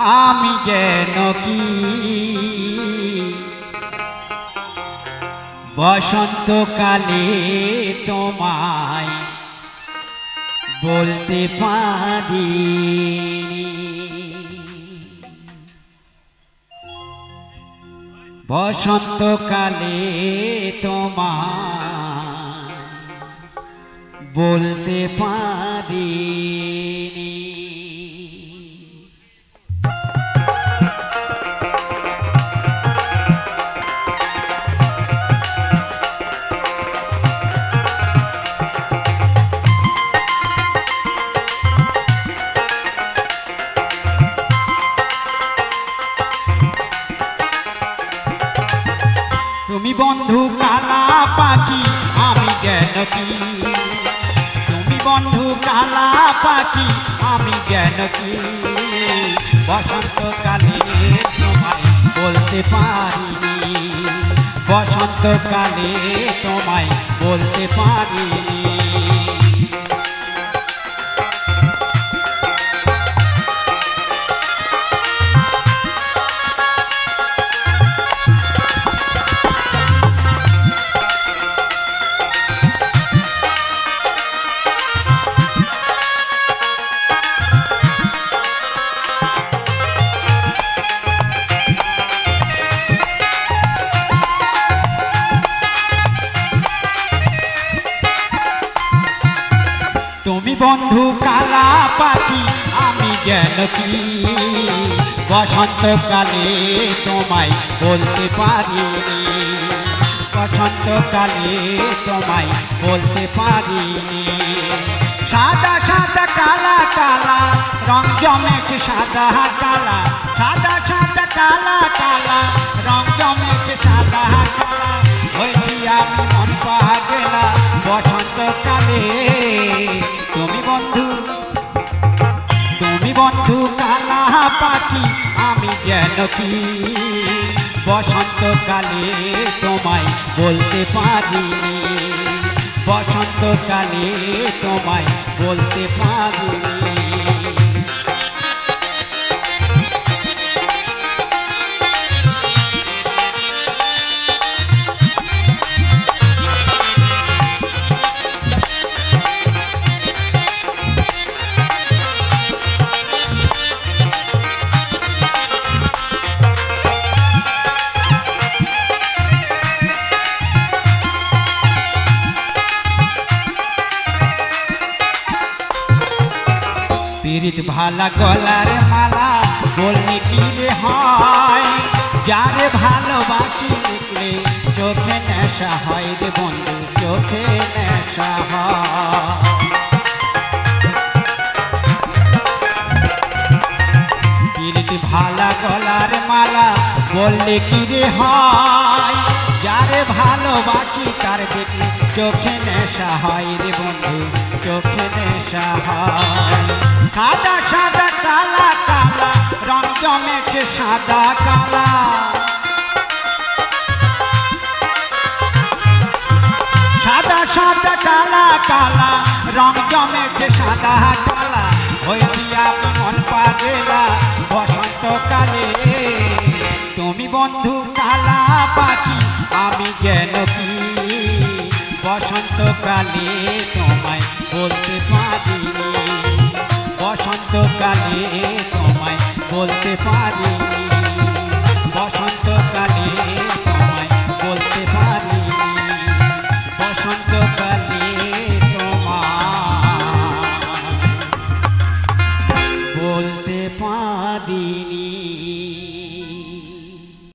আমি যেন কি বসন্তকালে তোমায় বলতে পারি বসন্তকালে তোমায় বলতে পারি তুমি বন্ধু কালা পাখি আমি জ্ঞান কি তুমি বন্ধু কালা পাখি আমি জ্ঞান কি বসন্তকালে তোমায় বলতে পারিনি বসন্তকালে তোমায় বলতে পারিনি তুমি বন্ধু কালা পাখি আমি জ্ঞান কি বসন্তকালে তোমায় বলতে পারিনি বসন্তকালে তোমায় বলতে পারিনি সাদা সাদা কালা কালা রং জমেছে সাদা কালা সাদা সাদা কালা কালা রং জমেছে সাদা কালা হয়েছি আমি মন পাগলা বসন্তকালে তুমি বন্ধু কালা পাখি আমি যেন কি বসন্তকালে তোমায় বলতে পারিনি বসন্তকালে তোমায় বলতে পারিনি পীড়িত ভালা গলার মালা বললে কি রে হয় যারে ভালোবাসি দেখলে চোখে নেশা হয় রে বন্ধু চোখে নেশা হয় পীড়িত ভালা গলার মালা বললে কি রে হয় যারে ভালোবাসি তার দেখলে চোখে নেশা হয় রে বন্ধু চোখে নেশা হয় সাদা সাদা কালা কালা রং জমেছে সাদা কালা সাদা সাদা কালা কালা রং জমেছে সাদা কালা হয়েছি আমি মন পাগলা বসন্তকালে তুমি বন্ধু কালা পাখি আমি জ্ঞান কি বসন্তকালে তোমায় বলতে পারিনি বসন্তকালে তোমায় বলতে পারিনি বসন্তকালে তোমায় বলতে পারিনি বসন্তকালে তোমায় বলতে পারিনি